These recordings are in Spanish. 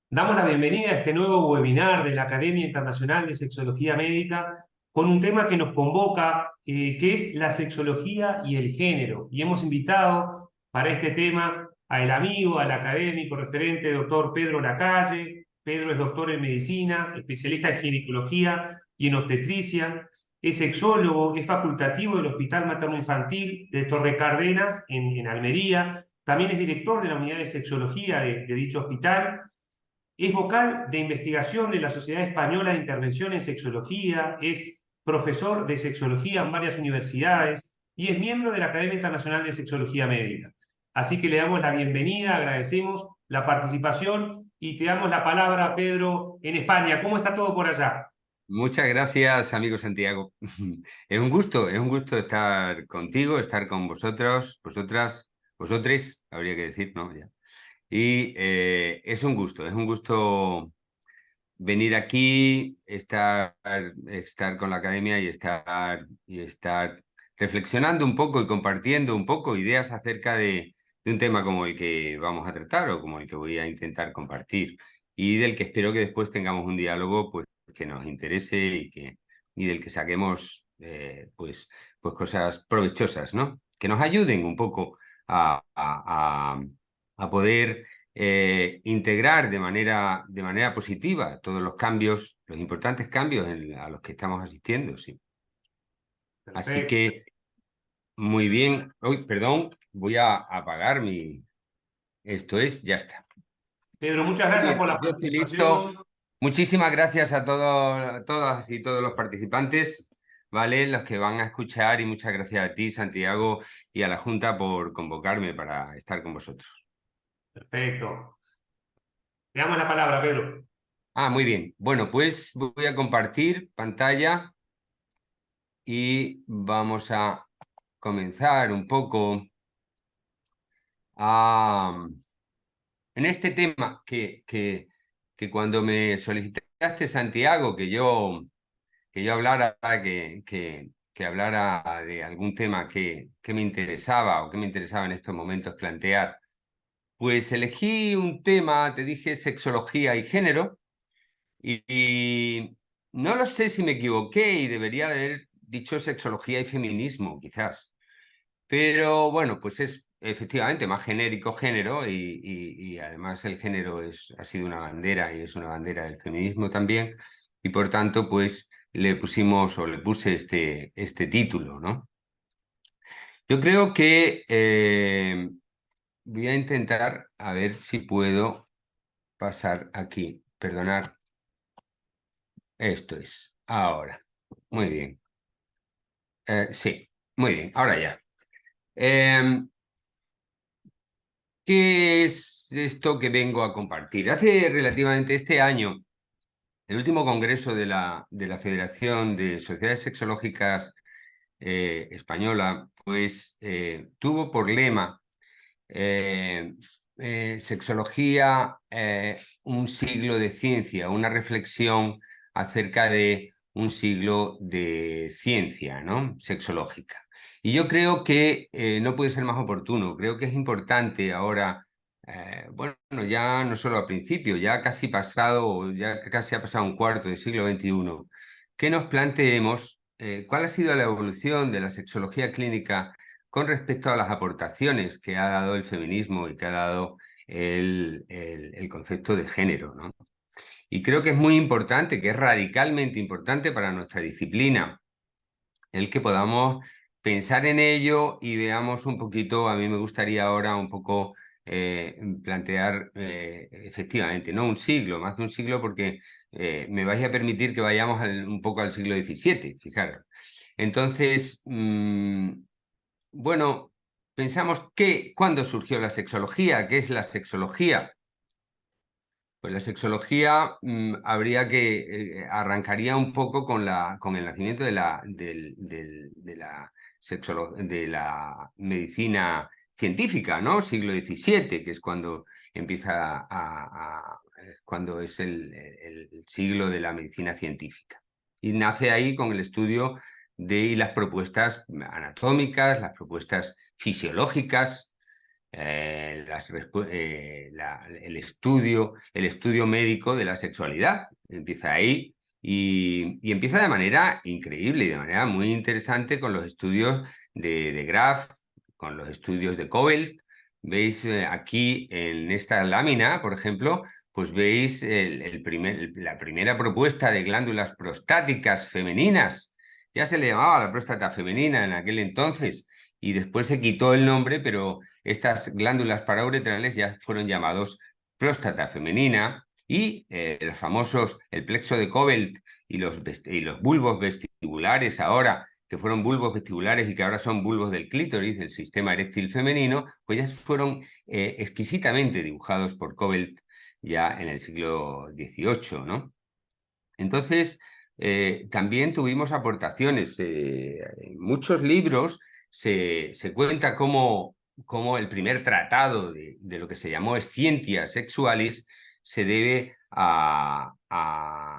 Damos la bienvenida a este nuevo webinar de la Academia Internacional de Sexología Médica con un tema que nos convoca, que es la sexología y el género. Y hemos invitado para este tema al amigo, al académico referente, doctor Pedro Lacalle. Pedro es doctor en medicina, especialista en ginecología y en obstetricia. Es sexólogo, es facultativo del Hospital Materno Infantil de Torre Cárdenas en Almería. También es director de la unidad de sexología de dicho hospital. Es vocal de investigación de la Sociedad Española de Intervención en Sexología, es profesor de sexología en varias universidades y es miembro de la Academia Internacional de Sexología Médica. Así que le damos la bienvenida, agradecemos la participación y te damos la palabra, Pedro, en España. ¿Cómo está todo por allá? Muchas gracias, amigo Santiago. Es un gusto estar contigo, estar con vosotros, vosotras, vosotres, habría que decir, ¿no? Ya. Y es un gusto venir aquí, estar con la academia y estar reflexionando un poco y compartiendo un poco ideas acerca de un tema como el que vamos a tratar o como el que voy a intentar compartir y del que espero que después tengamos un diálogo pues, que nos interese y del que saquemos pues cosas provechosas, ¿no? Que nos ayuden un poco a poder integrar de manera positiva todos los cambios, los importantes cambios a los que estamos asistiendo, sí. Así Perfecto. que, muy bien. Uy, perdón, voy a apagar mi... Esto es, ya está. Pedro, muchas Muy gracias bien, por pues la yo estoy listo. participación. Muchísimas gracias a todos, todas y todos los participantes, ¿vale? Los que van a escuchar, y muchas gracias a ti, Santiago, y a la Junta por convocarme para estar con vosotros. Perfecto. Te damos la palabra, Pedro. Muy bien. Bueno, pues voy a compartir pantalla y vamos a comenzar un poco a, en este tema que cuando me solicitaste, Santiago, que yo hablara, que hablara de algún tema que me interesaba o que me interesaba en estos momentos plantear, pues elegí un tema, te dije, sexología y género. Y no lo sé si me equivoqué y debería haber dicho sexología y feminismo, quizás. Pero bueno, pues es efectivamente más genérico género y además el género ha sido una bandera y es una bandera del feminismo también. Y por tanto, pues le pusimos o le puse este título, ¿no? Yo creo que voy a intentar a ver si puedo pasar aquí. Perdonar, esto es. Ahora. Muy bien. Sí, muy bien. Ahora ya. Em, ¿Qué es esto que vengo a compartir? Hace relativamente este año, el último congreso de la Federación de Sociedades Sexológicas Española, pues tuvo por lema eh, Sexología, un siglo de ciencia, una reflexión acerca de un siglo de ciencia, ¿no? Sexológica. Y yo creo que no puede ser más oportuno, creo que es importante ahora, bueno, ya no solo al principio, ya casi ha pasado un cuarto del siglo XXI, que nos planteemos cuál ha sido la evolución de la sexología clínica con respecto a las aportaciones que ha dado el feminismo y que ha dado el concepto de género, ¿no? Y creo que es muy importante, que es radicalmente importante para nuestra disciplina, el que podamos pensar en ello y veamos un poquito. A mí me gustaría ahora un poco plantear efectivamente, no un siglo, más de un siglo, porque me vais a permitir que vayamos un poco al siglo XVII, fijaros. Entonces, bueno, pensamos que ¿cuándo surgió la sexología? ¿Qué es la sexología? Pues la sexología habría que arrancaría un poco con el nacimiento de la medicina científica, ¿no? Siglo XVII, que es cuando empieza cuando es el siglo de la medicina científica. Y nace ahí con el estudio de las propuestas anatómicas, las propuestas fisiológicas, el estudio médico de la sexualidad. Empieza ahí y empieza de manera increíble y de manera muy interesante con los estudios de Graf, con los estudios de Cobelt. Veis aquí en esta lámina, por ejemplo, pues veis la primera propuesta de glándulas prostáticas femeninas. Ya se le llamaba la próstata femenina en aquel entonces y después se quitó el nombre, pero estas glándulas parauretrales ya fueron llamados próstata femenina y los famosos, el plexo de Cobelt y los bulbos vestibulares ahora, que fueron bulbos vestibulares y que ahora son bulbos del clítoris, del sistema eréctil femenino, pues ya fueron exquisitamente dibujados por Cobelt ya en el siglo XVIII, ¿no? Entonces, también tuvimos aportaciones. En muchos libros se cuenta cómo el primer tratado de lo que se llamó Scientia Sexualis se debe a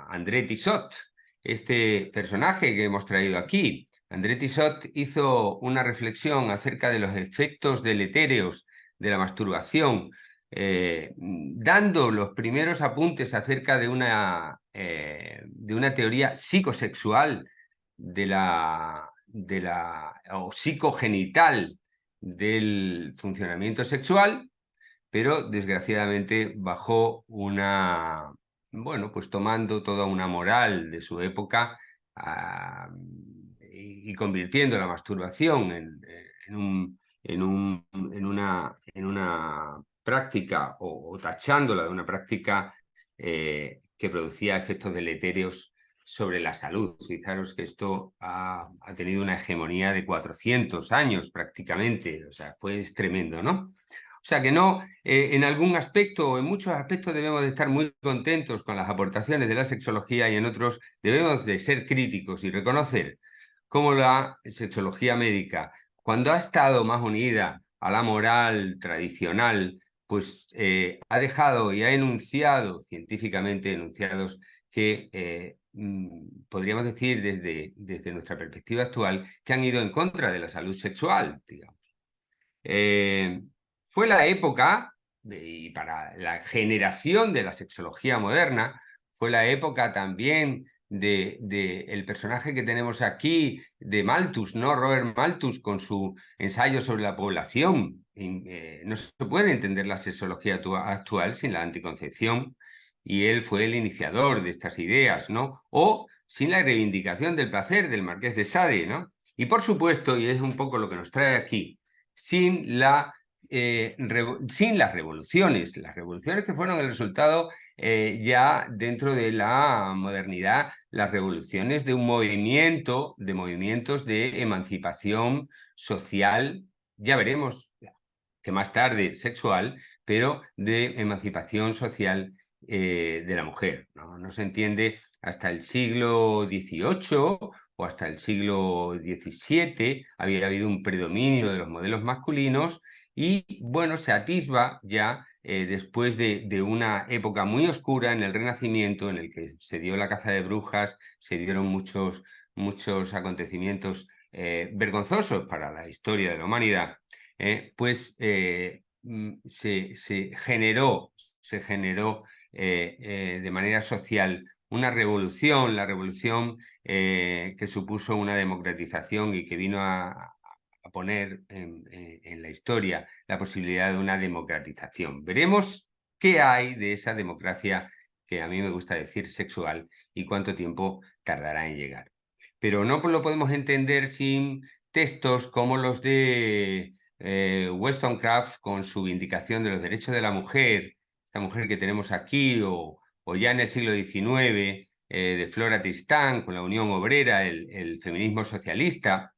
André Tissot, este personaje que hemos traído aquí. André Tissot hizo una reflexión acerca de los efectos deletéreos de la masturbación, dando los primeros apuntes acerca de una teoría psicosexual o psicogenital del funcionamiento sexual, pero desgraciadamente bajo bueno, pues tomando toda una moral de su época y convirtiendo la masturbación en una práctica o tachándola de una práctica que producía efectos deletéreos sobre la salud. Fijaros que esto ha tenido una hegemonía de 400 años prácticamente, o sea, es tremendo, ¿no? O sea que no, en algún aspecto o en muchos aspectos debemos de estar muy contentos con las aportaciones de la sexología y en otros debemos de ser críticos y reconocer cómo la sexología médica, cuando ha estado más unida a la moral tradicional, pues ha dejado y ha enunciado, científicamente enunciados, que podríamos decir desde nuestra perspectiva actual, que han ido en contra de la salud sexual, digamos. Fue la época, y para la generación de la sexología moderna, fue la época también el personaje que tenemos aquí, de Malthus, ¿no? Robert Malthus, con su ensayo sobre la población. No se puede entender la sexología actual sin la anticoncepción, y él fue el iniciador de estas ideas, ¿no? O sin la reivindicación del placer del Marqués de Sade, ¿no? Y por supuesto, y es un poco lo que nos trae aquí, sin las revoluciones que fueron el resultado ya dentro de la modernidad, las revoluciones de de movimientos de emancipación social, ya veremos que más tarde sexual, pero de emancipación social de la mujer, ¿no? No se entiende hasta el siglo XVIII o hasta el siglo XVII, había habido un predominio de los modelos masculinos y, bueno, se atisba ya después de una época muy oscura en el Renacimiento, en el que se dio la caza de brujas, se dieron muchos acontecimientos vergonzosos para la historia de la humanidad, pues se generó de manera social una revolución, la revolución que supuso una democratización y que vino a poner en la historia la posibilidad de una democratización. Veremos qué hay de esa democracia, que a mí me gusta decir sexual, y cuánto tiempo tardará en llegar. Pero no lo podemos entender sin textos como los de Wollstonecraft, con su vindicación de los derechos de la mujer, esta mujer que tenemos aquí, o ya en el siglo XIX, de Flora Tristán, con la Unión Obrera, el feminismo socialista,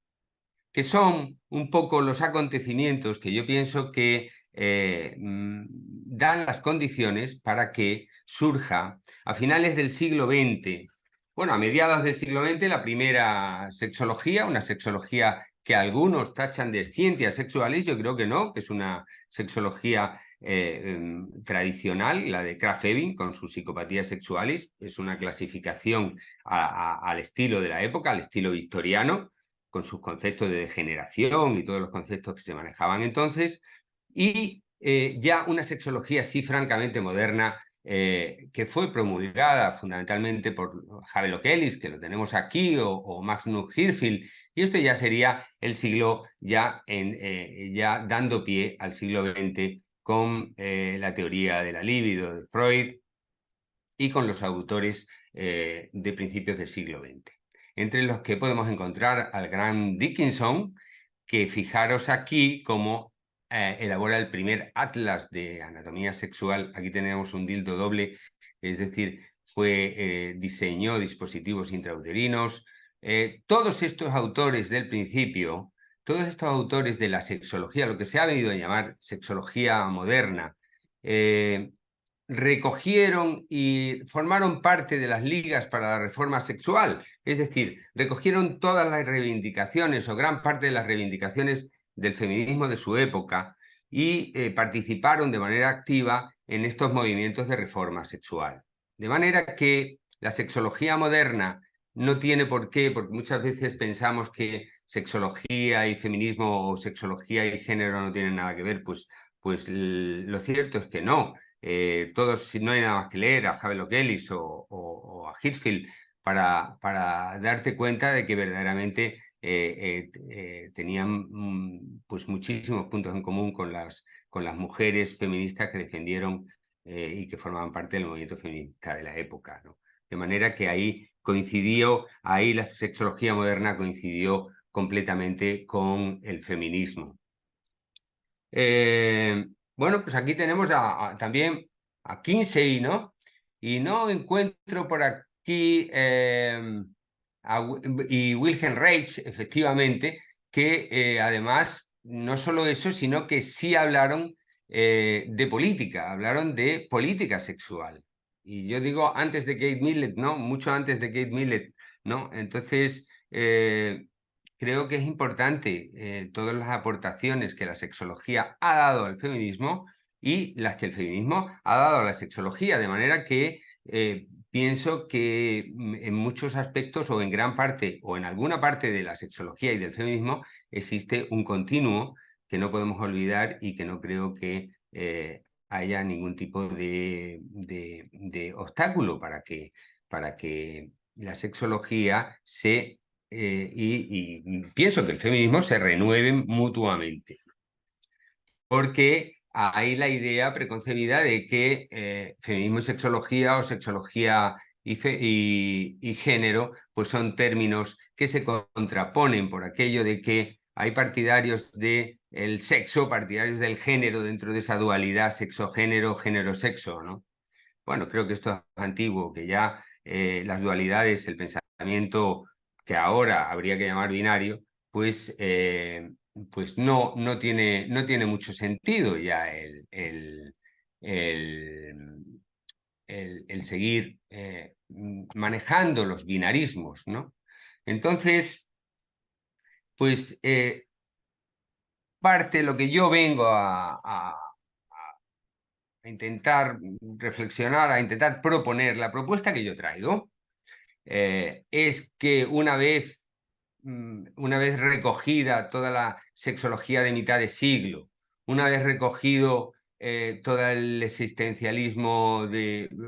que son un poco los acontecimientos que yo pienso que dan las condiciones para que surja a finales del siglo XX, bueno, a mediados del siglo XX, la primera sexología, una sexología que algunos tachan de ciencias sexuales, yo creo que no, que es una sexología tradicional, la de Krafft-Ebing, con sus psicopatías sexuales, es una clasificación al estilo de la época, al estilo victoriano, con sus conceptos de degeneración y todos los conceptos que se manejaban entonces, y ya una sexología sí francamente moderna, que fue promulgada fundamentalmente por Havelock Ellis, que lo tenemos aquí, o Magnus Hirschfeld, y esto ya sería el siglo, ya dando pie al siglo XX con la teoría de la libido de Freud y con los autores de principios del siglo XX. Entre los que podemos encontrar al gran Dickinson, que fijaros aquí cómo elabora el primer atlas de anatomía sexual. Aquí tenemos un dildo doble, es decir, diseñó dispositivos intrauterinos. Todos estos autores del principio, todos estos autores de la sexología, lo que se ha venido a llamar sexología moderna, recogieron y formaron parte de las ligas para la reforma sexual, es decir, recogieron todas las reivindicaciones o gran parte de las reivindicaciones del feminismo de su época y participaron de manera activa en estos movimientos de reforma sexual. De manera que la sexología moderna no tiene por qué, porque muchas veces pensamos que sexología y feminismo o sexología y género no tienen nada que ver, pues lo cierto es que no. Todos, no hay nada más que leer a Havelock Ellis o a Hirschfeld para darte cuenta de que verdaderamente tenían pues muchísimos puntos en común con las mujeres feministas que defendieron y que formaban parte del movimiento feminista de la época, ¿no? De manera que ahí la sexología moderna coincidió completamente con el feminismo. Bueno, pues aquí tenemos también a Kinsey, ¿no? Y no encuentro por aquí y Wilhelm Reich, efectivamente, que además no solo eso, sino que sí hablaron de política, hablaron de política sexual. Y yo digo antes de Kate Millett, ¿no? Mucho antes de Kate Millett, ¿no? Entonces, creo que es importante todas las aportaciones que la sexología ha dado al feminismo y las que el feminismo ha dado a la sexología, de manera que pienso que en muchos aspectos o en gran parte o en alguna parte de la sexología y del feminismo existe un continuo que no podemos olvidar y que no creo que haya ningún tipo de obstáculo para que la sexología y pienso que el feminismo se renueven mutuamente, porque hay la idea preconcebida de que feminismo y sexología o sexología y género pues son términos que se contraponen por aquello de que hay partidarios del sexo, partidarios del género dentro de esa dualidad sexo-género, género-sexo, ¿no? Bueno, creo que esto es antiguo, que ya las dualidades, el pensamiento que ahora habría que llamar binario, pues no tiene mucho sentido ya el seguir manejando los binarismos, ¿no? Entonces, pues parte lo que yo vengo a intentar reflexionar, a intentar proponer, la propuesta que yo traigo, es que una vez recogida toda la sexología de mitad de siglo, una vez recogido todo el existencialismo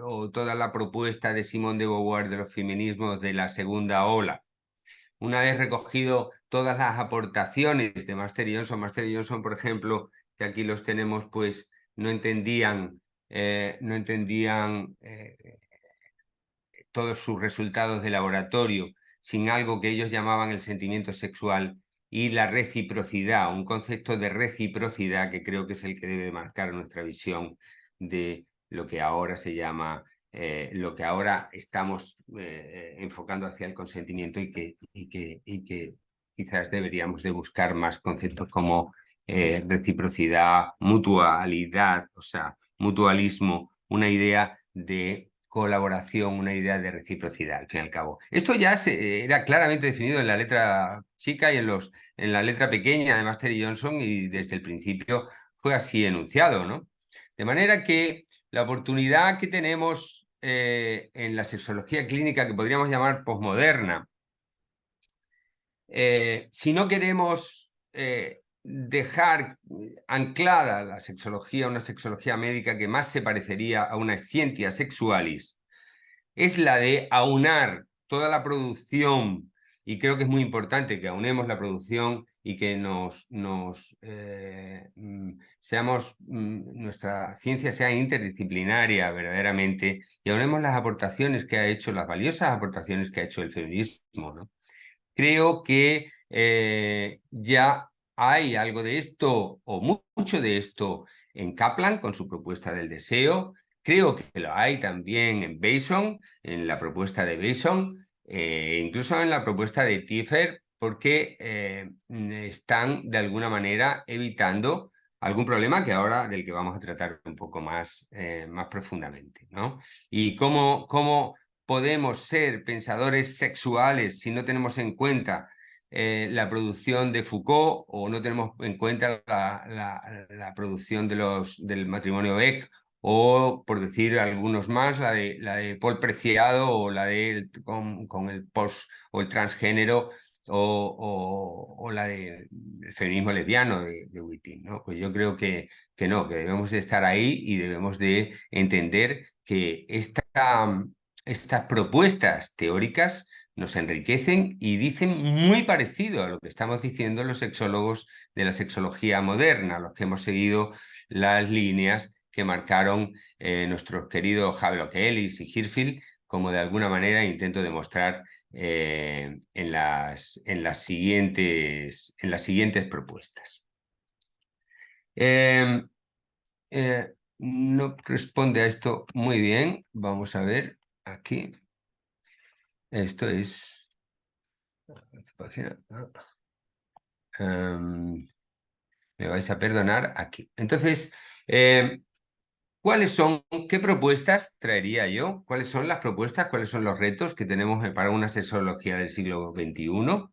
o toda la propuesta de Simone de Beauvoir de los feminismos de la segunda ola, una vez recogido todas las aportaciones de Master y Johnson, por ejemplo, que aquí los tenemos, pues no entendían todos sus resultados de laboratorio sin algo que ellos llamaban el sentimiento sexual y la reciprocidad, un concepto de reciprocidad que creo que es el que debe marcar nuestra visión de lo que ahora se llama, lo que ahora estamos enfocando hacia el consentimiento y que quizás deberíamos de buscar más conceptos como reciprocidad, mutualidad, o sea, mutualismo, una idea de colaboración, una idea de reciprocidad, al fin y al cabo. Esto ya era claramente definido en la letra chica y en la letra pequeña de Master y Johnson, y desde el principio fue así enunciado, ¿no? De manera que la oportunidad que tenemos en la sexología clínica, que podríamos llamar posmoderna, si no queremos dejar anclada la sexología, una sexología médica que más se parecería a una scientia sexualis, es la de aunar toda la producción, y creo que es muy importante que aunemos la producción y que nuestra ciencia sea interdisciplinaria verdaderamente, y aunemos las aportaciones que ha hecho, las valiosas aportaciones que ha hecho el feminismo, ¿no? Creo que ya hay algo de esto, o mucho de esto, en Kaplan con su propuesta del deseo. Creo que lo hay también en Bason, en la propuesta de Bason, incluso en la propuesta de Tiffer, porque están de alguna manera evitando algún problema que ahora del que vamos a tratar un poco más, más profundamente, ¿no? Y cómo podemos ser pensadores sexuales si no tenemos en cuenta la producción de Foucault, o no tenemos en cuenta la producción del matrimonio Beck, o por decir algunos más, la de Paul Preciado, o la de con el post o el transgénero, o la del feminismo lesbiano de Wittin, ¿no? Pues yo creo que no, que debemos de estar ahí y debemos de entender que estas propuestas teóricas nos enriquecen y dicen muy parecido a lo que estamos diciendo los sexólogos de la sexología moderna, los que hemos seguido las líneas que marcaron nuestros queridos Havelock Ellis y Hirschfeld, como de alguna manera intento demostrar en las siguientes propuestas. No responde a esto muy bien. Vamos a ver aquí. Esto es... me vais a perdonar aquí. Entonces, ¿qué propuestas traería yo? ¿Cuáles son las propuestas? ¿Cuáles son los retos que tenemos para una sexología del siglo XXI?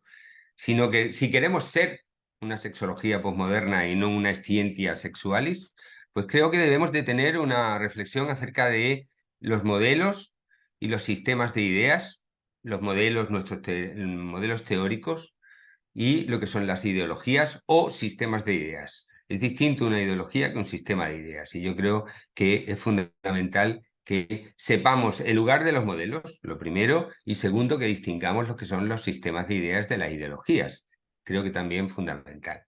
Sino que si queremos ser una sexología posmoderna y no una scientia sexualis, pues creo que debemos de tener una reflexión acerca de los modelos y los sistemas de ideas, los modelos, modelos teóricos, y lo que son las ideologías o sistemas de ideas. Es distinto una ideología que un sistema de ideas, y yo creo que es fundamental que sepamos el lugar de los modelos, lo primero, y segundo, que distingamos lo que son los sistemas de ideas de las ideologías. Creo que también fundamental.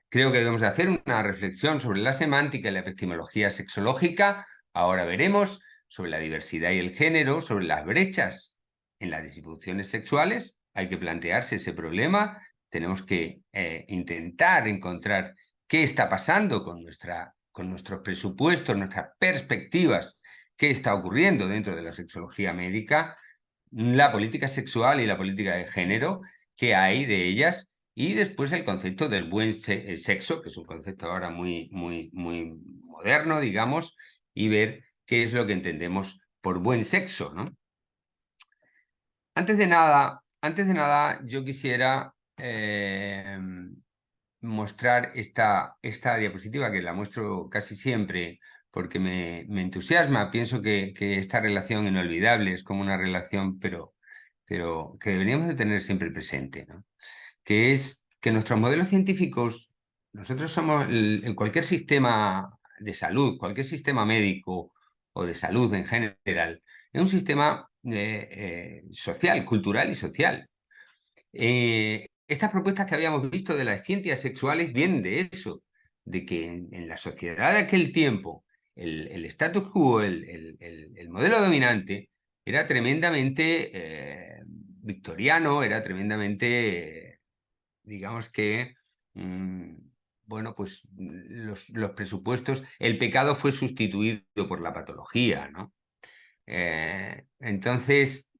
Creo que debemos de hacer una reflexión sobre la semántica y la epistemología sexológica. Ahora veremos sobre la diversidad y el género, sobre las brechas en las distribuciones sexuales. Hay que plantearse ese problema. Tenemos que intentar encontrar qué está pasando con nuestros presupuestos, nuestras perspectivas, qué está ocurriendo dentro de la sexología médica, la política sexual y la política de género, qué hay de ellas, y después el concepto del buen sexo, que es un concepto ahora muy, muy, muy moderno, digamos, y ver qué es lo que entendemos por buen sexo, ¿no? Antes de nada, yo quisiera mostrar esta diapositiva, que la muestro casi siempre porque me entusiasma. Pienso que esta relación inolvidable es como una relación, pero que deberíamos de tener siempre presente, ¿no? Que es que nuestros modelos científicos, nosotros somos en cualquier sistema de salud, cualquier sistema médico o de salud en general, es un sistema social, cultural y social. Estas propuestas que habíamos visto de las ciencias sexuales vienen de eso, de que en la sociedad de aquel tiempo el status quo, el modelo dominante, era tremendamente victoriano, era tremendamente, digamos que, bueno, pues los presupuestos, el pecado fue sustituido por la patología, ¿no? Entonces,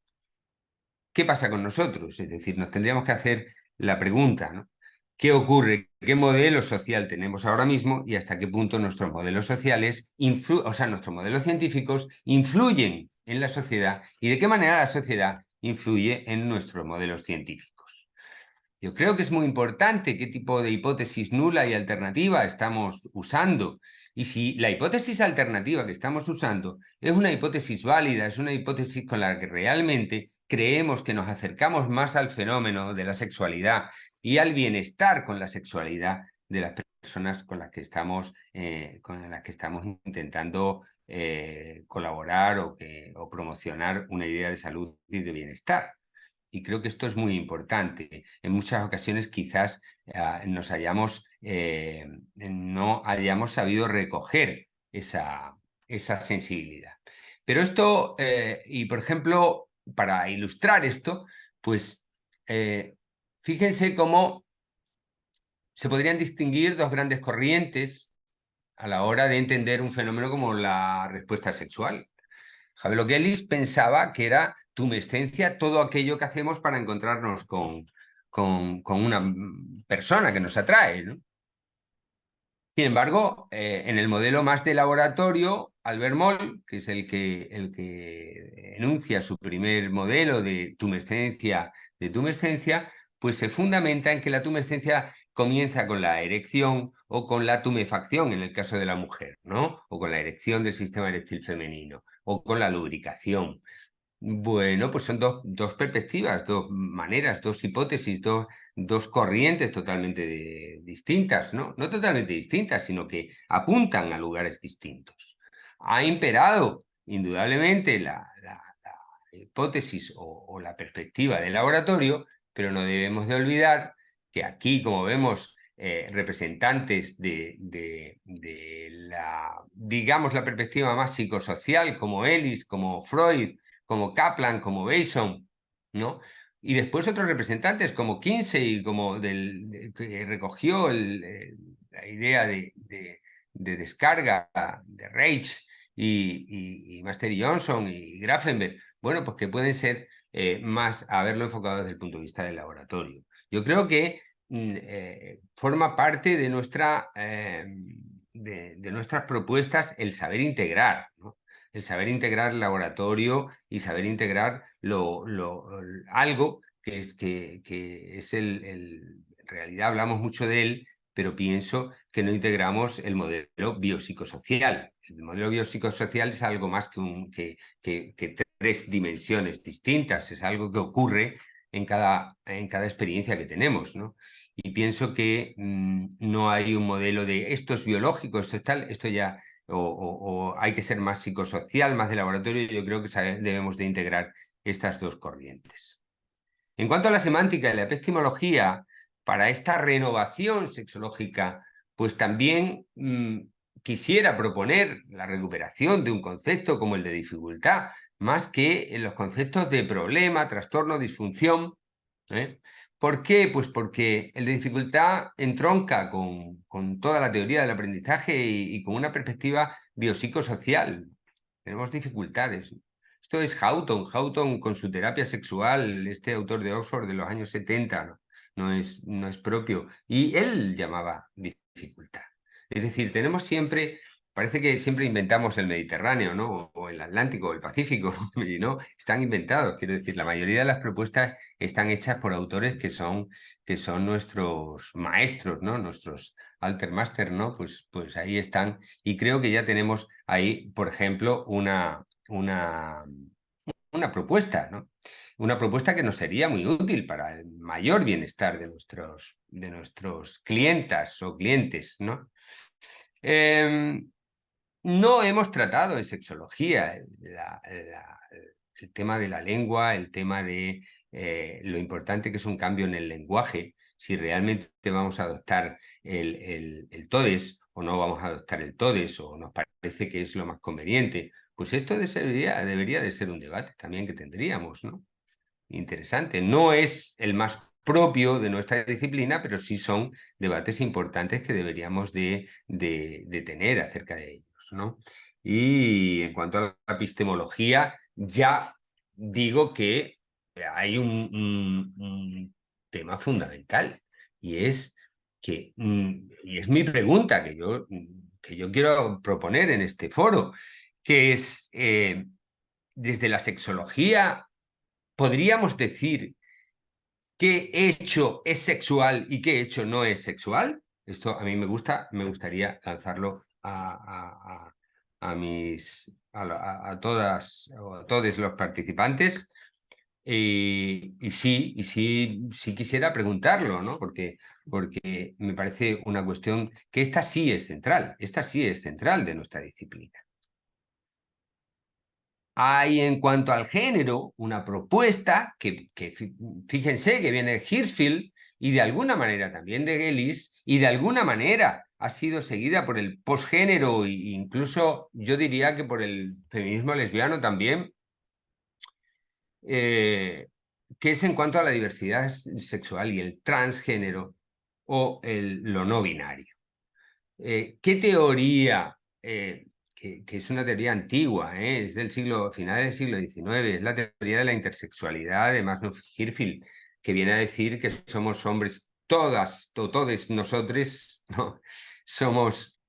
¿qué pasa con nosotros? Es decir, nos tendríamos que hacer la pregunta, ¿no? ¿Qué ocurre? ¿Qué modelo social tenemos ahora mismo y hasta qué punto nuestros modelos sociales, nuestros modelos científicos influyen en la sociedad, y de qué manera la sociedad influye en nuestros modelos científicos? Yo creo que es muy importante qué tipo de hipótesis nula y alternativa estamos usando. Y si la hipótesis alternativa que estamos usando es una hipótesis válida, es una hipótesis con la que realmente creemos que nos acercamos más al fenómeno de la sexualidad y al bienestar con la sexualidad, de las personas con las que estamos intentando colaborar o promocionar una idea de salud y de bienestar. Y creo que esto es muy importante. En muchas ocasiones quizás no hayamos sabido recoger esa sensibilidad. Pero esto, y por ejemplo, para ilustrar esto, pues fíjense cómo se podrían distinguir dos grandes corrientes a la hora de entender un fenómeno como la respuesta sexual. Havelock Ellis pensaba que era tumescencia todo aquello que hacemos para encontrarnos con una persona que nos atrae, ¿no? Sin embargo, en el modelo más de laboratorio, Albert Moll, que es el que enuncia su primer modelo de tumescencia, pues se fundamenta en que la tumescencia comienza con la erección o con la tumefacción, en el caso de la mujer, ¿no? O con la erección del sistema eréctil femenino, o con la lubricación. Bueno, pues son dos perspectivas, dos maneras, dos hipótesis, dos corrientes totalmente distintas, ¿no? No totalmente distintas, sino que apuntan a lugares distintos. Ha imperado, indudablemente, la hipótesis o la perspectiva del laboratorio, pero no debemos de olvidar que aquí, como vemos, representantes de digamos, la perspectiva más psicosocial, como Ellis, como Freud, como Kaplan, como Bateson, ¿no? Y después otros representantes como Kinsey, que recogió la idea de descarga de Reich y Master Johnson y Grafenberg, bueno, pues que pueden ser más haberlo enfocado desde el punto de vista del laboratorio. Yo creo que forma parte de nuestras propuestas el saber integrar, ¿no? El saber integrar el laboratorio y saber integrar algo que es en realidad hablamos mucho de él, pero pienso que no integramos el modelo biopsicosocial. El modelo biopsicosocial es algo más que tres dimensiones distintas, es algo que ocurre en cada experiencia que tenemos, ¿no? Y pienso que no hay un modelo de esto es biológico, esto es tal, esto ya o hay que ser más psicosocial, más de laboratorio. Yo creo que debemos de integrar estas dos corrientes. En cuanto a la semántica y la epistemología, para esta renovación sexológica, pues también quisiera proponer la recuperación de un concepto como el de dificultad, más que en los conceptos de problema, trastorno, disfunción. ¿Por qué? Pues porque el de dificultad entronca con toda la teoría del aprendizaje y con una perspectiva biopsicosocial. Tenemos dificultades. Esto es Houghton con su terapia sexual, este autor de Oxford de los años 70, ¿no? No es propio. Y él llamaba dificultad. Es decir, parece que siempre inventamos el Mediterráneo, ¿no? O el Atlántico o el Pacífico, y no, están inventados. Quiero decir, la mayoría de las propuestas están hechas por autores que son nuestros maestros, ¿no? Nuestros alter master, ¿no? Pues ahí están. Y creo que ya tenemos ahí, por ejemplo, una propuesta, ¿no? Una propuesta que nos sería muy útil para el mayor bienestar de nuestros clientas o clientes, ¿no? No hemos tratado en sexología el tema de la lengua, el tema de lo importante que es un cambio en el lenguaje, si realmente vamos a adoptar el TODES o no vamos a adoptar el TODES o nos parece que es lo más conveniente. Pues esto debería de ser un debate también que tendríamos, ¿no? Interesante. No es el más propio de nuestra disciplina, pero sí son debates importantes que deberíamos de tener acerca de ellos, ¿no? Y en cuanto a la epistemología, ya digo que hay un tema fundamental y es y es mi pregunta que yo quiero proponer en este foro, que es desde la sexología. ¿Podríamos decir qué hecho es sexual y qué hecho no es sexual? Esto a mí me gustaría lanzarlo a todas o a todos los participantes. Sí quisiera preguntarlo, ¿no? Porque me parece una cuestión que esta sí es central de nuestra disciplina. Hay en cuanto al género una propuesta que fíjense que viene de Hirschfeld y de alguna manera también de Gellis y de alguna manera ha sido seguida por el posgénero e incluso yo diría que por el feminismo lesbiano también, que es en cuanto a la diversidad sexual y el transgénero o lo no binario. ¿Qué teoría, que es una teoría antigua, es del final del siglo XIX, es la teoría de la intersexualidad de Magnus Hirschfeld, que viene a decir que somos hombres, todas, todos nosotros, ¿no? Somos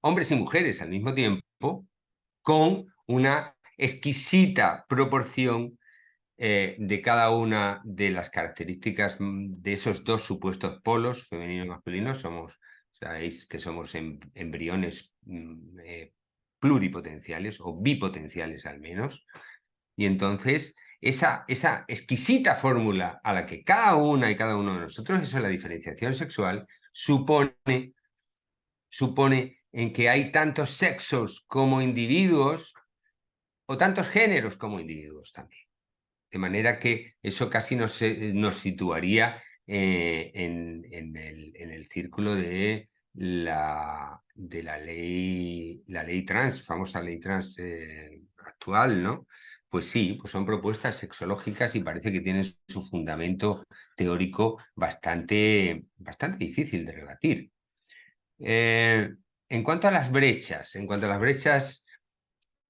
hombres y mujeres al mismo tiempo, con una exquisita proporción de cada una de las características de esos dos supuestos polos, femenino y masculino. Sabéis que somos embriones pluripotenciales o bipotenciales al menos. Y entonces esa exquisita fórmula a la que cada una y cada uno de nosotros, eso es la diferenciación sexual, supone en que hay tantos sexos como individuos o tantos géneros como individuos también. De manera que eso casi nos situaría en el círculo de la ley trans, famosa ley trans actual, ¿no? Pues sí, pues son propuestas sexológicas y parece que tienen su fundamento teórico bastante difícil de rebatir. En cuanto a las brechas,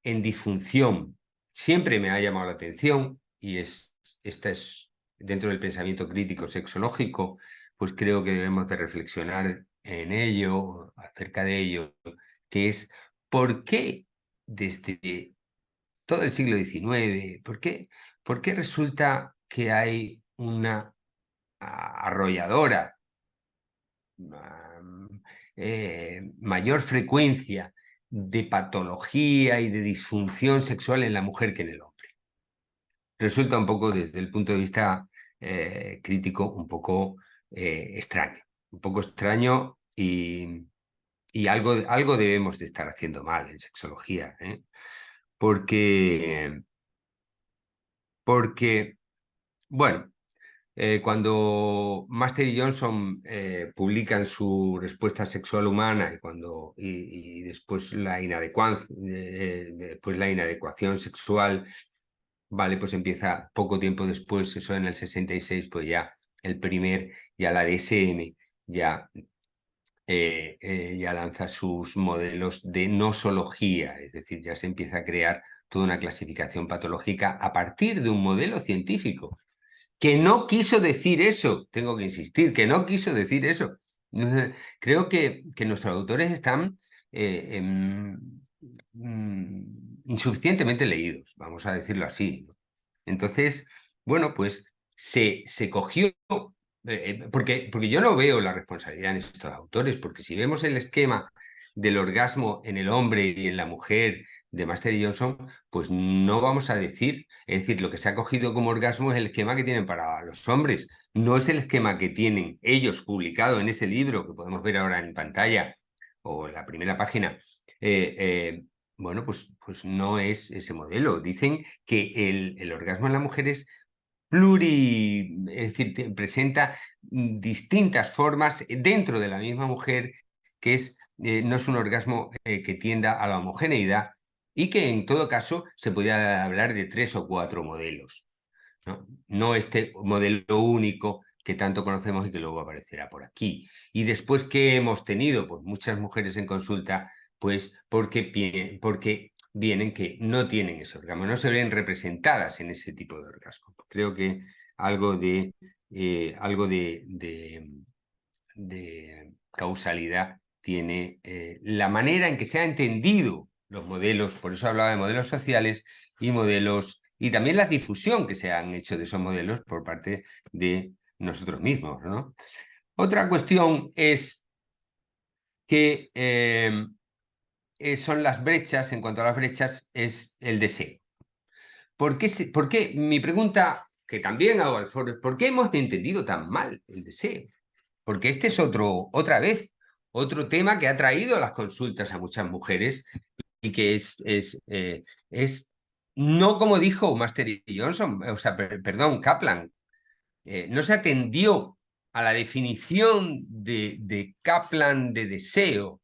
en disfunción, siempre me ha llamado la atención, y esta es dentro del pensamiento crítico sexológico, pues creo que debemos de reflexionar en ello, acerca de ello, que es por qué desde todo el siglo XIX, por qué resulta que hay una arrolladora mayor frecuencia de patología y de disfunción sexual en la mujer que en el hombre. Resulta un poco, desde el punto de vista crítico, un poco extraño. Un poco extraño y algo debemos de estar haciendo mal en sexología, ¿eh? Porque, bueno, cuando Master y Johnson publican su respuesta sexual humana y después después la inadecuación sexual, vale, pues empieza poco tiempo después, eso en el 66, pues ya la DSM ya lanza sus modelos de nosología, es decir, ya se empieza a crear toda una clasificación patológica a partir de un modelo científico que no quiso decir eso, tengo que insistir, que no quiso decir eso. Creo que nuestros autores están insuficientemente leídos, vamos a decirlo así, ¿no? Entonces, bueno, pues se cogió, porque yo no veo la responsabilidad en estos autores, porque si vemos el esquema del orgasmo en el hombre y en la mujer de Master y Johnson, pues no vamos a decir, es decir, lo que se ha cogido como orgasmo es el esquema que tienen para los hombres, no es el esquema que tienen ellos publicado en ese libro que podemos ver ahora en pantalla o en la primera página. Bueno, pues no es ese modelo. Dicen que el orgasmo en la mujer es es decir, presenta distintas formas dentro de la misma mujer, que no es un orgasmo que tienda a la homogeneidad y que en todo caso se podría hablar de 3 o 4 modelos, ¿no? No este modelo único que tanto conocemos y que luego aparecerá por aquí. Y después, ¿qué hemos tenido? Pues muchas mujeres en consulta, pues porque vienen que no tienen ese orgasmo, no se ven representadas en ese tipo de orgasmo. Creo que algo de causalidad tiene la manera en que se ha entendido los modelos, por eso hablaba de modelos sociales y también la difusión que se han hecho de esos modelos por parte de nosotros mismos, ¿no? Otra cuestión es que son las brechas, en cuanto a las brechas, es el deseo. por qué? Mi pregunta, que también hago al foro, es ¿por qué hemos entendido tan mal el deseo? Porque este es otra vez, otro tema que ha traído las consultas a muchas mujeres y que es no como dijo Master y Johnson, o sea, perdón, Kaplan, no se atendió a la definición de Kaplan de deseo,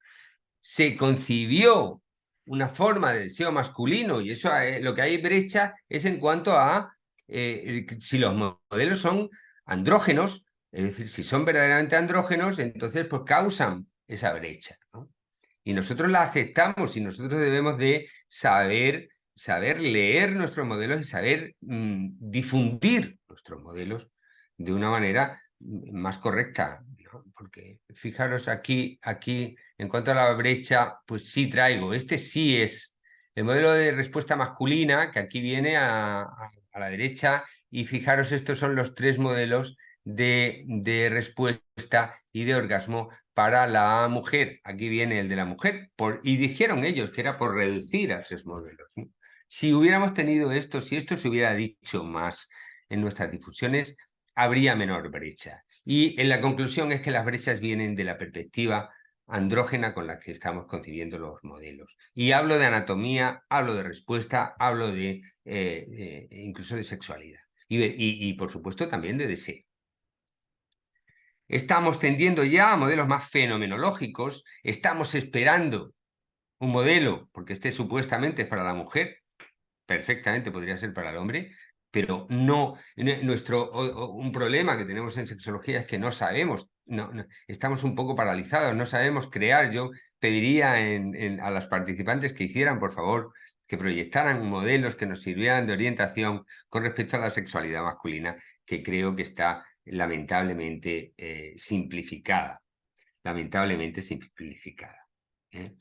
se concibió una forma de deseo masculino y eso lo que hay brecha es en cuanto a si los modelos son andrógenos, es decir, si son verdaderamente andrógenos, entonces pues causan esa brecha, ¿no? Y nosotros la aceptamos y nosotros debemos de saber leer nuestros modelos y saber difundir nuestros modelos de una manera más correcta, ¿no? Porque fijaros aquí, en cuanto a la brecha, pues sí traigo, este sí es el modelo de respuesta masculina, que aquí viene a la derecha, y fijaros, estos son los 3 modelos de respuesta y de orgasmo para la mujer. Aquí viene el de la mujer, y dijeron ellos que era por reducir a 3 modelos, ¿no? Si hubiéramos tenido esto, si esto se hubiera dicho más en nuestras difusiones, habría menor brecha. Y en la conclusión es que las brechas vienen de la perspectiva andrógena con la que estamos concibiendo los modelos. Y hablo de anatomía, hablo de respuesta, hablo de incluso de sexualidad. Y por supuesto también de deseo. Estamos tendiendo ya a modelos más fenomenológicos, estamos esperando un modelo, porque este supuestamente es para la mujer, perfectamente podría ser para el hombre, pero no, un problema que tenemos en sexología es que no sabemos, estamos un poco paralizados, no sabemos crear. Yo pediría a las participantes que hicieran, por favor, que proyectaran modelos que nos sirvieran de orientación con respecto a la sexualidad masculina, que creo que está lamentablemente simplificada, lamentablemente simplificada, ¿eh?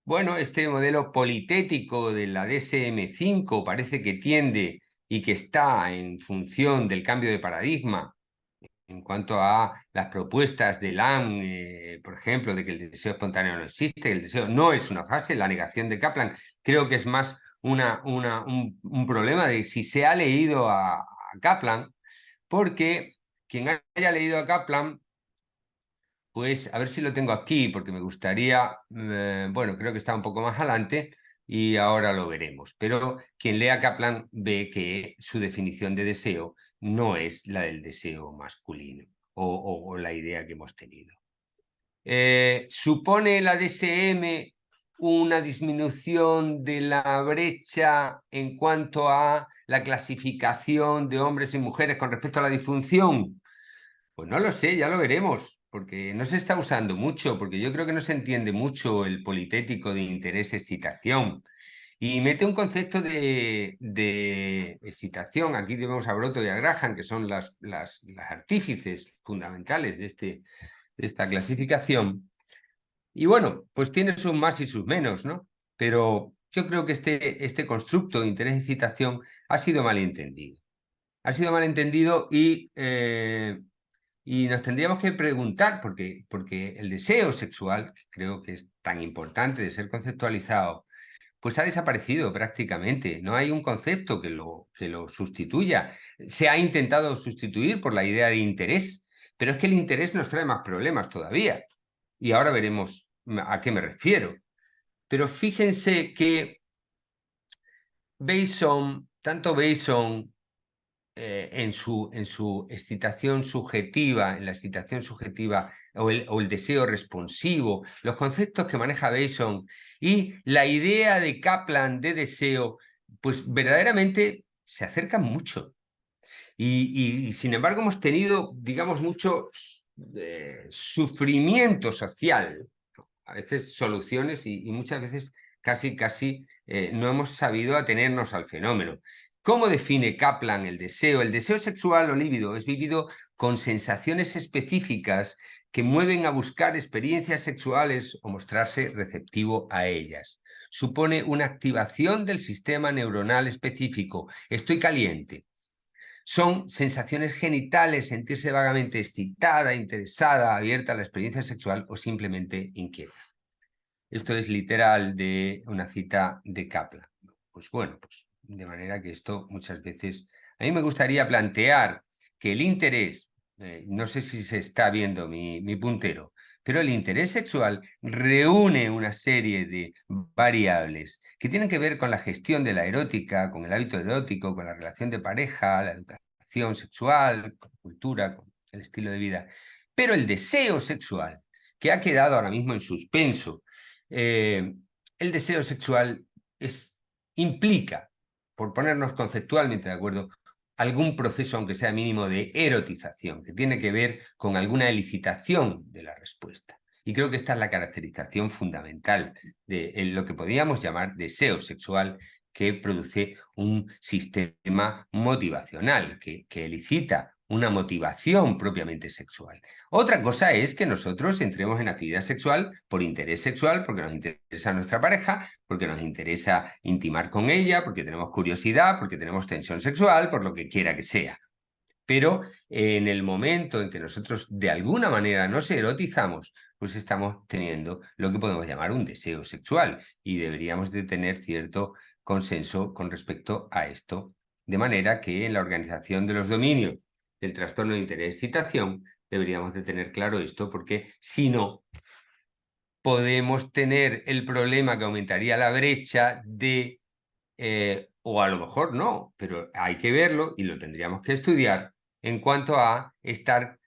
Bueno, este modelo politético de la DSM-5 parece que tiende y que está en función del cambio de paradigma en cuanto a las propuestas de Lam, por ejemplo, de que el deseo espontáneo no existe, que el deseo no es una fase, la negación de Kaplan. Creo que es más un problema de si se ha leído a Kaplan, porque quien haya leído a Kaplan, pues a ver si lo tengo aquí, porque me gustaría, bueno, creo que está un poco más adelante y ahora lo veremos. Pero quien lea Kaplan ve que su definición de deseo no es la del deseo masculino o la idea que hemos tenido. ¿Supone la DSM una disminución de la brecha en cuanto a la clasificación de hombres y mujeres con respecto a la disfunción? Pues no lo sé, ya lo veremos, porque no se está usando mucho, porque yo creo que no se entiende mucho el politético de interés-excitación. Y mete un concepto de excitación. Aquí tenemos a Broto y a Graham, que son las artífices fundamentales de esta clasificación. Y bueno, pues tiene sus más y sus menos, ¿no? Pero yo creo que este constructo de interés-excitación ha sido malentendido. Ha sido malentendido y nos tendríamos que preguntar, porque el deseo sexual, que creo que es tan importante de ser conceptualizado, pues ha desaparecido prácticamente. No hay un concepto que lo sustituya. Se ha intentado sustituir por la idea de interés, pero es que el interés nos trae más problemas todavía. Y ahora veremos a qué me refiero. Pero fíjense que tanto Bason en su excitación subjetiva, en la excitación subjetiva o el deseo responsivo, los conceptos que maneja Bason y la idea de Kaplan de deseo, pues verdaderamente se acercan mucho. Y sin embargo hemos tenido, digamos, mucho sufrimiento social, a veces soluciones y muchas veces casi no hemos sabido atenernos al fenómeno. ¿Cómo define Kaplan el deseo? El deseo sexual o líbido es vivido con sensaciones específicas que mueven a buscar experiencias sexuales o mostrarse receptivo a ellas. Supone una activación del sistema neuronal específico. Estoy caliente. Son sensaciones genitales, sentirse vagamente excitada, interesada, abierta a la experiencia sexual o simplemente inquieta. Esto es literal de una cita de Kaplan. Pues bueno, pues de manera que esto muchas veces... A mí me gustaría plantear que el interés, no sé si se está viendo mi puntero, pero el interés sexual reúne una serie de variables que tienen que ver con la gestión de la erótica, con el hábito erótico, con la relación de pareja, la educación sexual, con la cultura, con el estilo de vida. Pero el deseo sexual, que ha quedado ahora mismo en suspenso, el deseo sexual implica, por ponernos conceptualmente de acuerdo, algún proceso, aunque sea mínimo, de erotización, que tiene que ver con alguna elicitación de la respuesta. Y creo que esta es la caracterización fundamental de lo que podríamos llamar deseo sexual, que produce un sistema motivacional, que elicita una motivación propiamente sexual. Otra cosa es que nosotros entremos en actividad sexual por interés sexual, porque nos interesa nuestra pareja, porque nos interesa intimar con ella, porque tenemos curiosidad, porque tenemos tensión sexual, por lo que quiera que sea. Pero en el momento en que nosotros de alguna manera nos erotizamos, pues estamos teniendo lo que podemos llamar un deseo sexual y deberíamos de tener cierto consenso con respecto a esto. De manera que en la organización de los dominios del trastorno de interés-excitación deberíamos de tener claro esto, porque si no, podemos tener el problema que aumentaría la brecha de, o a lo mejor no, pero hay que verlo y lo tendríamos que estudiar en cuanto a estar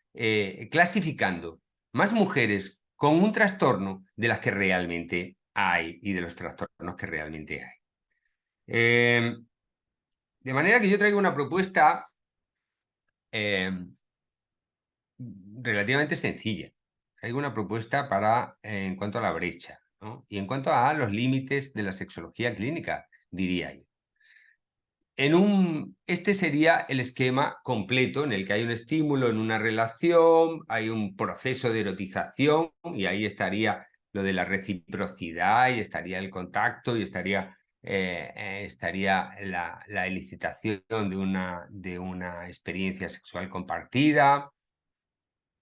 clasificando más mujeres con un trastorno de las que realmente hay y de los trastornos que realmente hay. De manera que yo traigo una propuesta relativamente sencilla. Traigo una propuesta para, en cuanto a la brecha, ¿no? Y en cuanto a los límites de la sexología clínica, diría yo. Este sería el esquema completo en el que hay un estímulo en una relación, hay un proceso de erotización y ahí estaría lo de la reciprocidad y estaría el contacto y estaría la elicitación de una experiencia sexual compartida,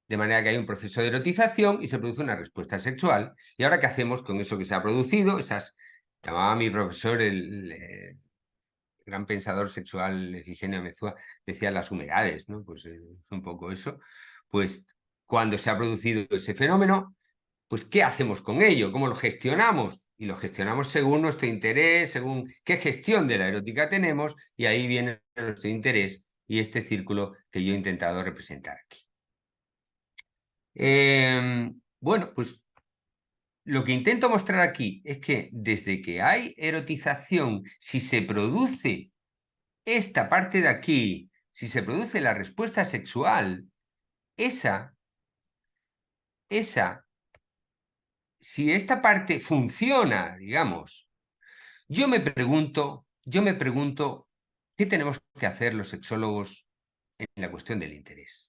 de manera que hay un proceso de erotización y se produce una respuesta sexual. ¿Y ahora qué hacemos con eso que se ha producido? Llamaba a mi profesor el gran pensador sexual Efigenio Mezúa, decía las humedades, ¿no? Pues es un poco eso. Pues cuando se ha producido ese fenómeno, pues ¿qué hacemos con ello? ¿Cómo lo gestionamos? Y lo gestionamos según nuestro interés, según qué gestión de la erótica tenemos, y ahí viene nuestro interés y este círculo que yo he intentado representar aquí. Bueno, pues lo que intento mostrar aquí es que desde que hay erotización, si se produce esta parte de aquí, si se produce la respuesta sexual, esa, si esta parte funciona, digamos, yo me pregunto, ¿qué tenemos que hacer los sexólogos en la cuestión del interés?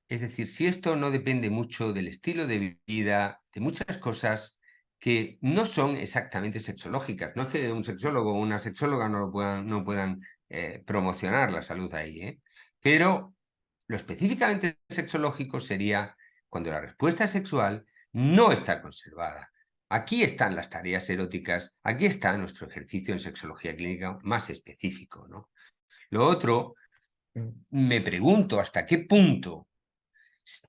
Es decir, si esto no depende mucho del estilo de vida, de muchas cosas que no son exactamente sexológicas. No es que un sexólogo o una sexóloga no puedan promocionar la salud ahí, ¿eh? Pero lo específicamente sexológico sería cuando la respuesta sexual no está conservada. Aquí están las tareas eróticas, aquí está nuestro ejercicio en sexología clínica más específico, ¿no? Lo otro, me pregunto hasta qué punto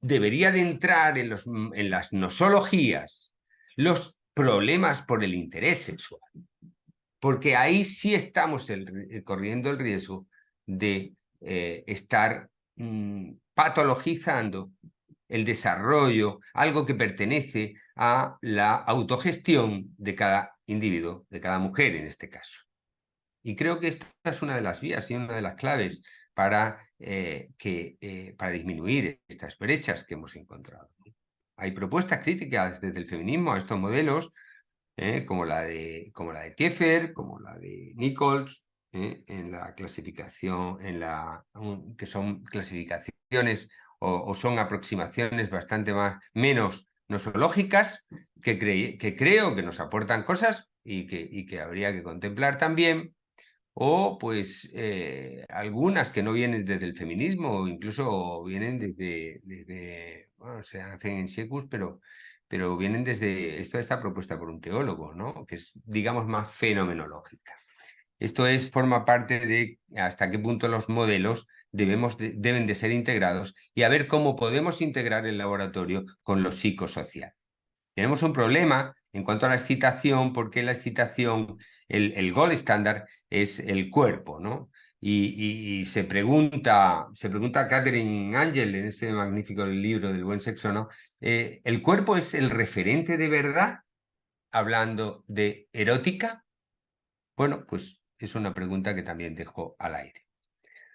debería de entrar en las nosologías los problemas por el interés sexual, porque ahí sí estamos corriendo el riesgo de estar patologizando el desarrollo, algo que pertenece a la autogestión de cada individuo, de cada mujer en este caso. Y creo que esta es una de las vías y una de las claves para disminuir estas brechas que hemos encontrado. Hay propuestas críticas desde el feminismo a estos modelos, como la de Kieffer, como la de Nichols, en la clasificación, que son clasificaciones o son aproximaciones bastante menos nosológicas, que creo que nos aportan cosas y que habría que contemplar también, o pues algunas que no vienen desde el feminismo, o incluso vienen bueno, se hacen en secus, pero vienen desde esta propuesta por un teólogo, ¿no? Que es, digamos, más fenomenológica. Esto es, forma parte de hasta qué punto los modelos deben de ser integrados y a ver cómo podemos integrar el laboratorio con lo psicosocial. Tenemos un problema en cuanto a la excitación, porque la excitación, el gold estándar es el cuerpo, ¿no? Y se pregunta Catherine Angel en ese magnífico libro del buen sexo, ¿no? ¿El cuerpo es el referente de verdad, hablando de erótica? Bueno, pues es una pregunta que también dejo al aire.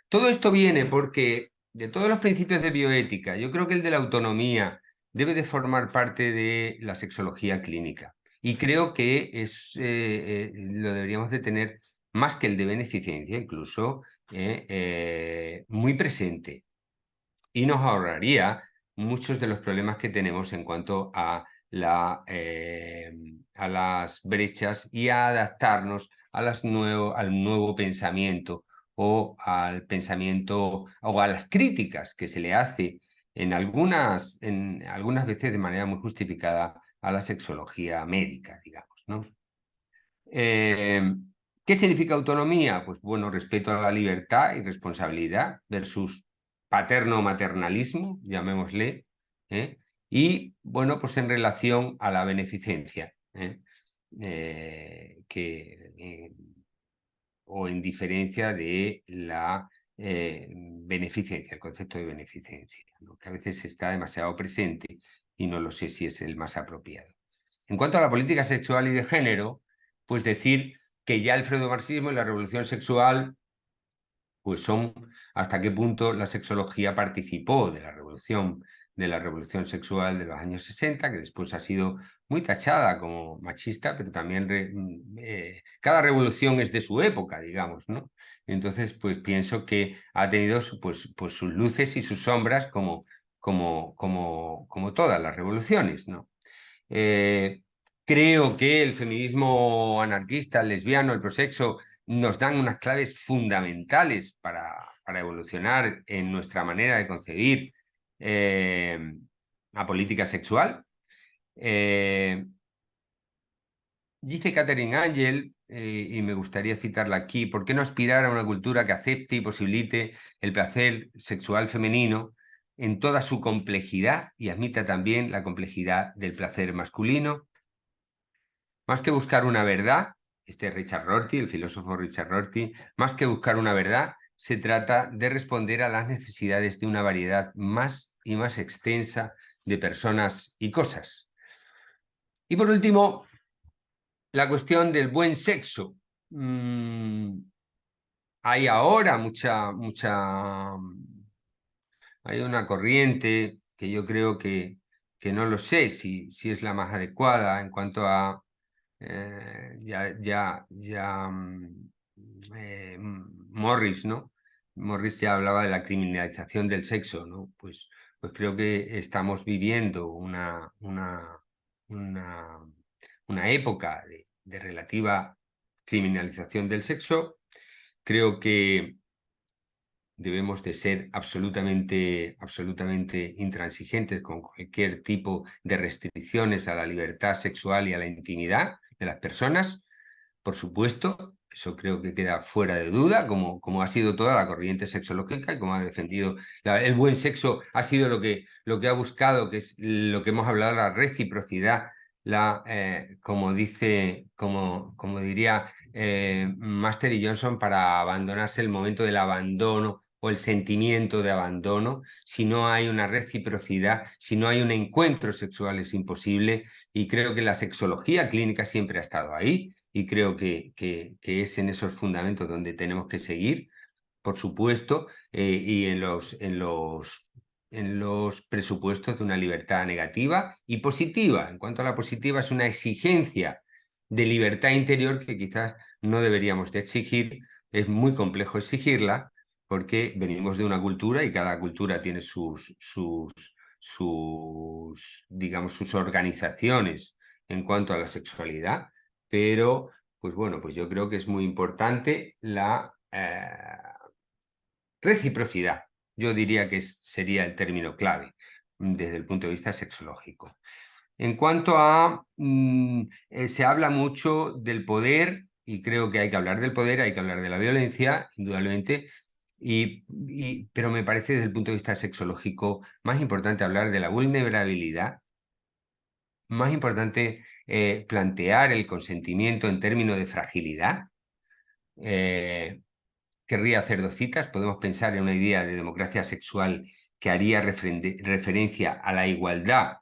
Todo esto viene porque de todos los principios de bioética, yo creo que el de la autonomía debe de formar parte de la sexología clínica. Y creo que lo deberíamos de tener más que el de beneficencia, incluso muy presente. Y nos ahorraría muchos de los problemas que tenemos en cuanto a a las brechas y a adaptarnos a al nuevo pensamiento o al pensamiento o a las críticas que se le hace en algunas veces de manera muy justificada a la sexología médica, digamos, ¿no? Eh, ¿Qué significa autonomía? Pues bueno, respeto a la libertad y responsabilidad versus paterno-maternalismo, llamémosle, ¿eh? Y bueno, pues en relación a la beneficencia, ¿eh? O en diferencia de la beneficencia, el concepto de beneficencia, ¿no? Que a veces está demasiado presente y no lo sé si es el más apropiado. En cuanto a la política sexual y de género, pues decir que ya el freudomarxismo y la revolución sexual pues son hasta qué punto la sexología participó de la revolución sexual de los años 60, que después ha sido muy tachada como machista, pero también cada revolución es de su época, digamos, ¿no? Entonces, pues pienso que ha tenido pues sus luces y sus sombras como todas las revoluciones, ¿no? Eh, Creo que el feminismo anarquista, el lesbiano, el prosexo, nos dan unas claves fundamentales para evolucionar en nuestra manera de concebir la política sexual. Dice Catherine Angel, y me gustaría citarla aquí, ¿por qué no aspirar a una cultura que acepte y posibilite el placer sexual femenino en toda su complejidad y admita también la complejidad del placer masculino? Más que buscar una verdad, Richard Rorty, el filósofo Richard Rorty, más que buscar una verdad, se trata de responder a las necesidades de una variedad más y más extensa de personas y cosas. Y por último, la cuestión del buen sexo. Hay ahora hay una corriente que yo creo que no lo sé si es la más adecuada en cuanto a Morris, ¿no? Morris ya hablaba de la criminalización del sexo, ¿no? Pues creo que estamos viviendo una, una época de relativa criminalización del sexo. Creo que debemos de ser absolutamente intransigentes con cualquier tipo de restricciones a la libertad sexual y a la intimidad de las personas. Por supuesto, eso creo que queda fuera de duda, como ha sido toda la corriente sexológica y como ha defendido el buen sexo, ha sido lo que ha buscado, que es lo que hemos hablado, la reciprocidad, como diría Master y Johnson, para abandonarse el momento del abandono o el sentimiento de abandono. Si no hay una reciprocidad, si no hay un encuentro sexual, es imposible. Y creo que la sexología clínica siempre ha estado ahí y creo que es en esos fundamentos donde tenemos que seguir, por supuesto, y en los presupuestos de una libertad negativa y positiva. En cuanto a la positiva, es una exigencia de libertad interior que quizás no deberíamos de exigir. Es muy complejo exigirla porque venimos de una cultura y cada cultura tiene digamos, sus organizaciones en cuanto a la sexualidad, pero pues bueno, pues yo creo que es muy importante la reciprocidad. Yo diría que sería el término clave desde el punto de vista sexológico. En cuanto a, se habla mucho del poder y creo que hay que hablar del poder, hay que hablar de la violencia, indudablemente, pero me parece desde el punto de vista sexológico más importante hablar de la vulnerabilidad, más importante plantear el consentimiento en términos de fragilidad. Querría hacer dos citas. Podemos pensar en una idea de democracia sexual que haría referencia a la igualdad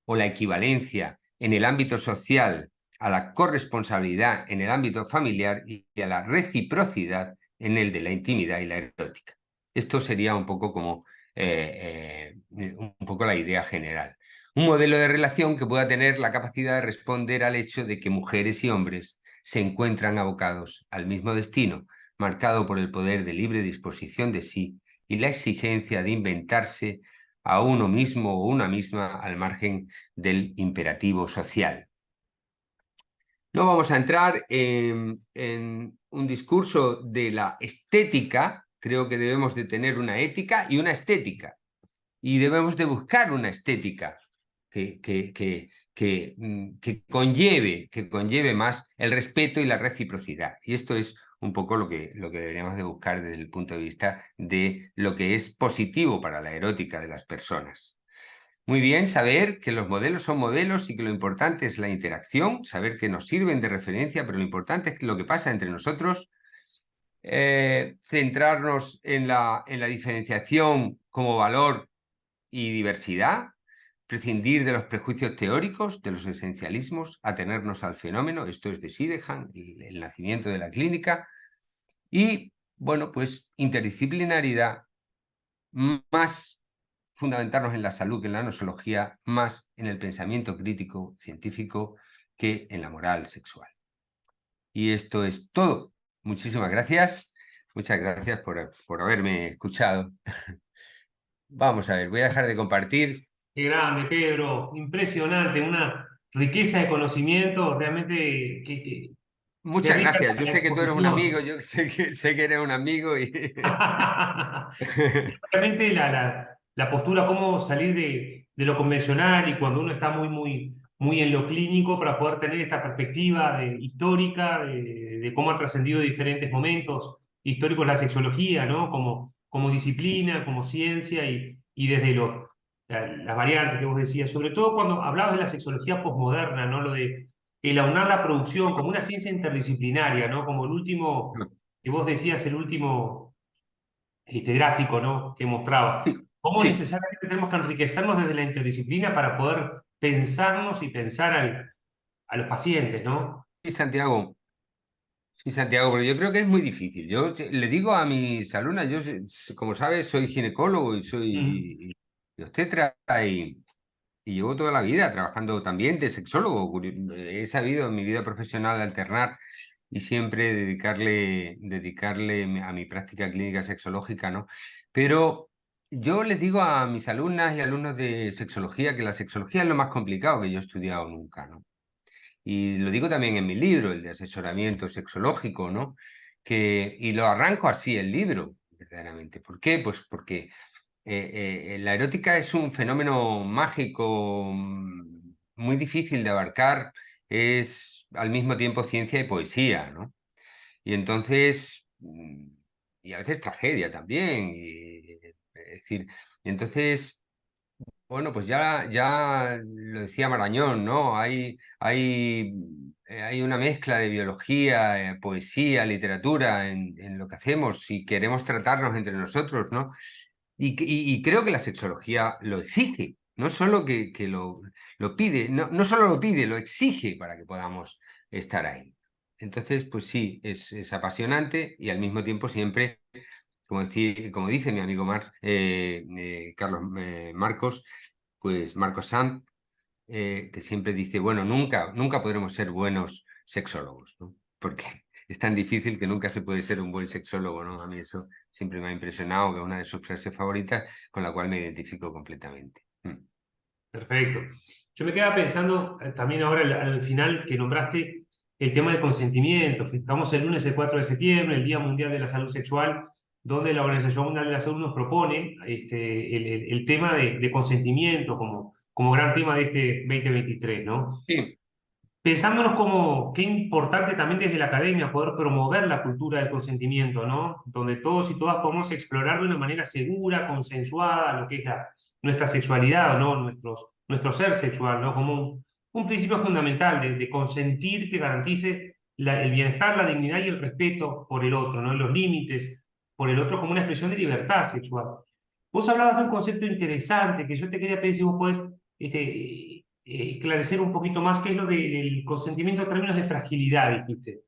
o la equivalencia en el ámbito social, a la corresponsabilidad en el ámbito familiar y a la reciprocidad en el de la intimidad y la erótica. Esto sería un poco como un poco la idea general. Un modelo de relación que pueda tener la capacidad de responder al hecho de que mujeres y hombres se encuentran abocados al mismo destino, marcado por el poder de libre disposición de sí y la exigencia de inventarse a uno mismo o una misma al margen del imperativo social. No vamos a entrar en un discurso de la estética. Creo que debemos de tener una ética y una estética, y debemos de buscar una estética que conlleve más el respeto y la reciprocidad. Y esto es un poco lo que deberíamos de buscar desde el punto de vista de lo que es positivo para la erótica de las personas. Muy bien, saber que los modelos son modelos y que lo importante es la interacción, saber que nos sirven de referencia, pero lo importante es lo que pasa entre nosotros, centrarnos en la diferenciación como valor y diversidad, prescindir de los prejuicios teóricos, de los esencialismos, atenernos al fenómeno. Esto es de Sidehan, el nacimiento de la clínica. Y, bueno, pues interdisciplinaridad, más fundamentarnos en la salud que en la nosología, más en el pensamiento crítico científico que en la moral sexual. Y esto es todo. Muchísimas gracias. Muchas gracias por haberme escuchado. Vamos a ver, voy a dejar de compartir. Qué grande, Pedro, impresionante, una riqueza de conocimiento realmente que Muchas rica gracias. Yo la sé que tú eres un amigo, exposición. yo sé que eres un amigo y... Realmente la postura, cómo salir de lo convencional y cuando uno está muy en lo clínico para poder tener esta perspectiva histórica de cómo ha trascendido diferentes momentos históricos la sexología, ¿no? Como disciplina, como ciencia y desde las variantes que vos decías, sobre todo cuando hablabas de la sexología posmoderna, ¿no? Lo de el aunar la producción como una ciencia interdisciplinaria, ¿no? Como el último, que vos decías, el último gráfico, ¿no? Que mostraba. Cómo Sí, necesariamente tenemos que enriquecernos desde la interdisciplina para poder pensarnos y pensar a los pacientes, ¿no? sí, Santiago. Sí, Santiago, pero yo creo que es muy difícil. Yo le digo a mis alumnas, yo, como sabes, soy ginecólogo y Mm. soy y obstetra y llevo toda la vida trabajando también de sexólogo. He sabido en mi vida profesional alternar y siempre dedicarle a mi práctica clínica sexológica, ¿no? Pero yo les digo a mis alumnas y alumnos de sexología que la sexología es lo más complicado que yo he estudiado nunca, ¿no? Y lo digo también en mi libro, el de asesoramiento sexológico, ¿no? Y lo arranco así el libro, verdaderamente. ¿Por qué? Pues porque la erótica es un fenómeno mágico, muy difícil de abarcar, es al mismo tiempo ciencia y poesía, ¿no? Y entonces, y a veces tragedia también, es decir, y entonces, bueno, pues ya lo decía Marañón, ¿no? Hay una mezcla de biología, poesía, literatura en lo que hacemos si queremos tratarnos entre nosotros, ¿no? Y creo que la sexología lo exige, no solo que lo pide, no solo lo pide, lo exige para que podamos estar ahí. Entonces, pues sí, es apasionante y al mismo tiempo siempre, como dice mi amigo Carlos Marcos, pues Marcos Sanz, que siempre dice, bueno, nunca podremos ser buenos sexólogos, ¿no? Porque es tan difícil que nunca se puede ser un buen sexólogo, ¿no? A mí eso siempre me ha impresionado, que es una de sus frases favoritas con la cual me identifico completamente. Perfecto. Yo me quedaba pensando también ahora al final que nombraste el tema del consentimiento. Estamos el lunes, el 4 de septiembre, el Día Mundial de la Salud Sexual, donde la Organización Mundial de la Salud nos propone el tema de consentimiento como gran tema de este 2023, ¿no? Sí, pensándonos como qué importante también desde la academia poder promover la cultura del consentimiento, ¿no? Donde todos y todas podemos explorar de una manera segura, consensuada, lo que es nuestra sexualidad, ¿no? Nuestro ser sexual, ¿no? Como un principio fundamental de consentir que garantice el bienestar, la dignidad y el respeto por el otro, ¿no? Los límites por el otro como una expresión de libertad sexual. Vos hablabas de un concepto interesante que yo te quería pedir si vos podés esclarecer un poquito más qué es lo del consentimiento en términos de fragilidad, dijiste.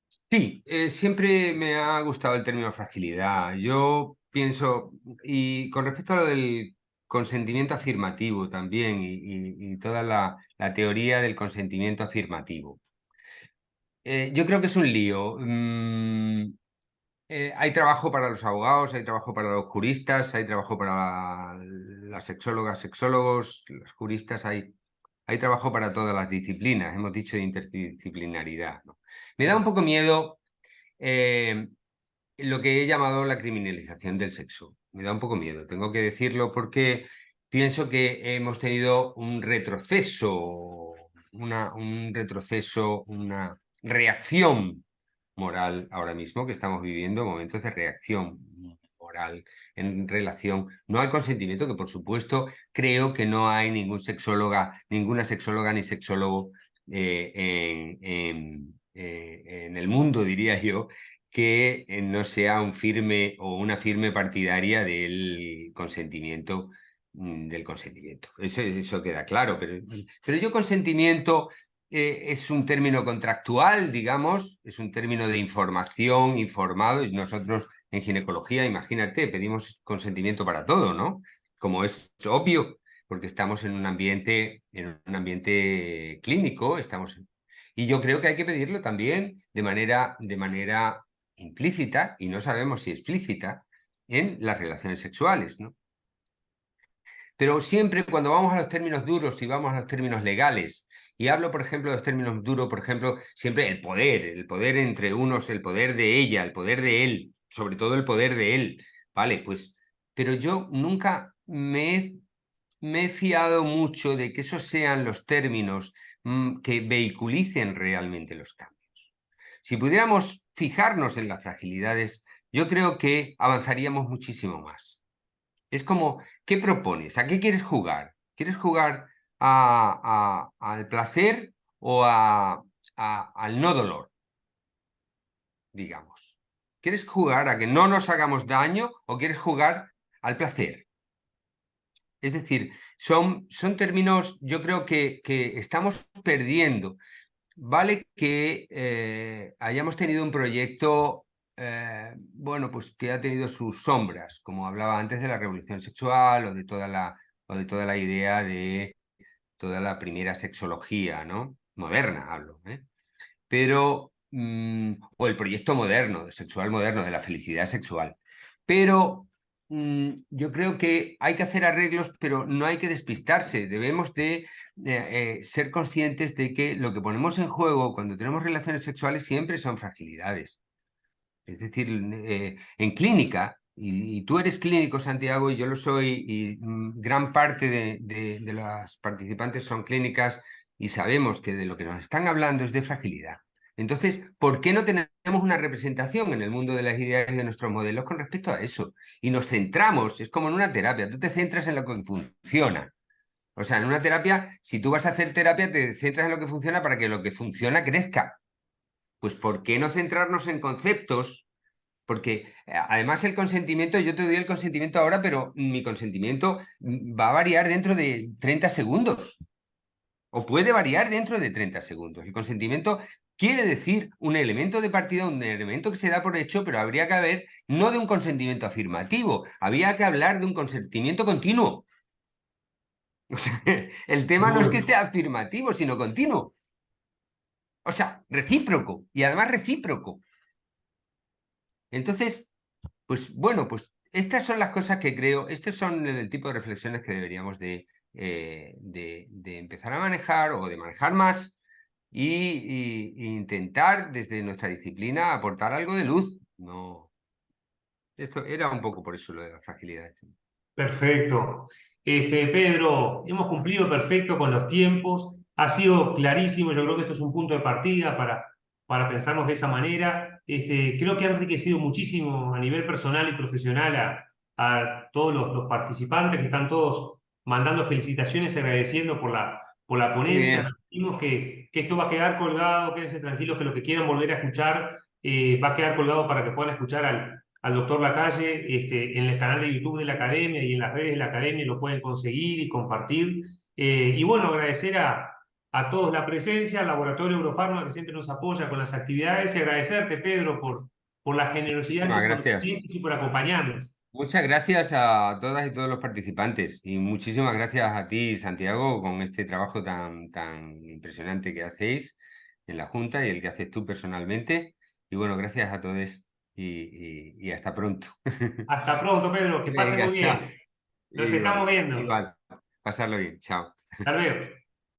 Sí, siempre me ha gustado el término fragilidad. Yo pienso, y con respecto a lo del consentimiento afirmativo también, y toda la teoría del consentimiento afirmativo. Yo creo que es un lío. Hay trabajo para los abogados, hay trabajo para los juristas, hay trabajo para las sexólogas, sexólogos, los juristas, hay trabajo para todas las disciplinas. Hemos dicho de interdisciplinaridad, ¿no? Me da un poco miedo eh, lo que he llamado la criminalización del sexo. Me da un poco miedo, tengo que decirlo, porque pienso que hemos tenido un retroceso, una reacción moral ahora mismo, que estamos viviendo momentos de reacción moral en relación, no al consentimiento, que por supuesto creo que no hay ninguna sexóloga ni sexólogo en el mundo, diría yo, que no sea un firme o una firme partidaria del consentimiento. Eso queda claro, pero yo consentimiento es un término contractual, digamos, es un término de información, informado, y nosotros en ginecología, imagínate, pedimos consentimiento para todo, ¿no? Como es obvio, porque estamos en un ambiente clínico, y yo creo que hay que pedirlo también de manera implícita, y no sabemos si explícita, en las relaciones sexuales, ¿no? Pero siempre cuando vamos a los términos duros y vamos a los términos legales, y hablo, por ejemplo, de los términos duros, por ejemplo, siempre el poder entre unos, el poder de ella, el poder de él, sobre todo el poder de él, ¿vale? Pues, pero yo nunca me he fiado mucho de que esos sean los términos que vehiculicen realmente los cambios. Si pudiéramos fijarnos en las fragilidades, yo creo que avanzaríamos muchísimo más. Es como, ¿qué propones? ¿A qué quieres jugar? ¿Quieres jugar al placer o al no dolor, digamos? ¿Quieres jugar a que no nos hagamos daño o quieres jugar al placer? Es decir, son términos, yo creo que estamos perdiendo. Vale que hayamos tenido un proyecto, bueno, pues que ha tenido sus sombras, como hablaba antes de la revolución sexual o de toda la idea de toda la primera sexología, ¿no? Moderna, hablo, ¿eh? Pero, o el proyecto moderno, sexual moderno, de la felicidad sexual. Pero yo creo que hay que hacer arreglos, pero no hay que despistarse. Debemos de ser conscientes de que lo que ponemos en juego cuando tenemos relaciones sexuales siempre son fragilidades. Es decir, en clínica, y tú eres clínico, Santiago, y yo lo soy, y gran parte de las participantes son clínicas, y sabemos que de lo que nos están hablando es de fragilidad. Entonces, ¿por qué no tenemos una representación en el mundo de las ideas y de nuestros modelos con respecto a eso? Y nos centramos, es como en una terapia, tú te centras en lo que funciona. O sea, en una terapia, si tú vas a hacer terapia, te centras en lo que funciona para que lo que funciona crezca. Pues ¿por qué no centrarnos en conceptos? Porque además el consentimiento, yo te doy el consentimiento ahora, pero mi consentimiento va a variar dentro de 30 segundos o puede variar dentro de 30 segundos. El consentimiento quiere decir un elemento de partida, un elemento que se da por hecho, pero habría que haber no de un consentimiento afirmativo, había que hablar de un consentimiento continuo. O sea, el tema no es que Seguro. sea afirmativo, sino continuo. O sea, recíproco y además recíproco. Entonces, pues bueno, pues estas son las cosas que creo, estos son el tipo de reflexiones que deberíamos de empezar a manejar o de manejar más y intentar desde nuestra disciplina aportar algo de luz. No, esto era un poco por eso lo de la fragilidad. Perfecto. Pedro, hemos cumplido perfecto con los tiempos. Ha sido clarísimo, yo creo que esto es un punto de partida para pensarnos de esa manera. Creo que ha enriquecido muchísimo a nivel personal y profesional a todos los participantes que están todos mandando felicitaciones y agradeciendo por la Muy ponencia. bien. Repetimos que esto va a quedar colgado, quédense tranquilos que los que quieran volver a escuchar va a quedar colgado para que puedan escuchar al doctor Lacalle en el canal de YouTube de la Academia y en las redes de la Academia lo pueden conseguir y compartir. Y bueno, agradecer a todos la presencia, al Laboratorio Eurofarma que siempre nos apoya con las actividades y agradecerte, Pedro, por la generosidad en Muchísimas tus gracias. conocimientos y por acompañarnos. Muchas gracias a todas y todos los participantes y muchísimas gracias a ti, Santiago, con este trabajo tan impresionante que hacéis en la Junta y el que haces tú personalmente. Y bueno, gracias a todos y hasta pronto. Hasta pronto, Pedro, que pase Venga, muy chao. bien. Nos estamos Igual, viendo. igual. Pasarlo bien. Chao. Hasta luego.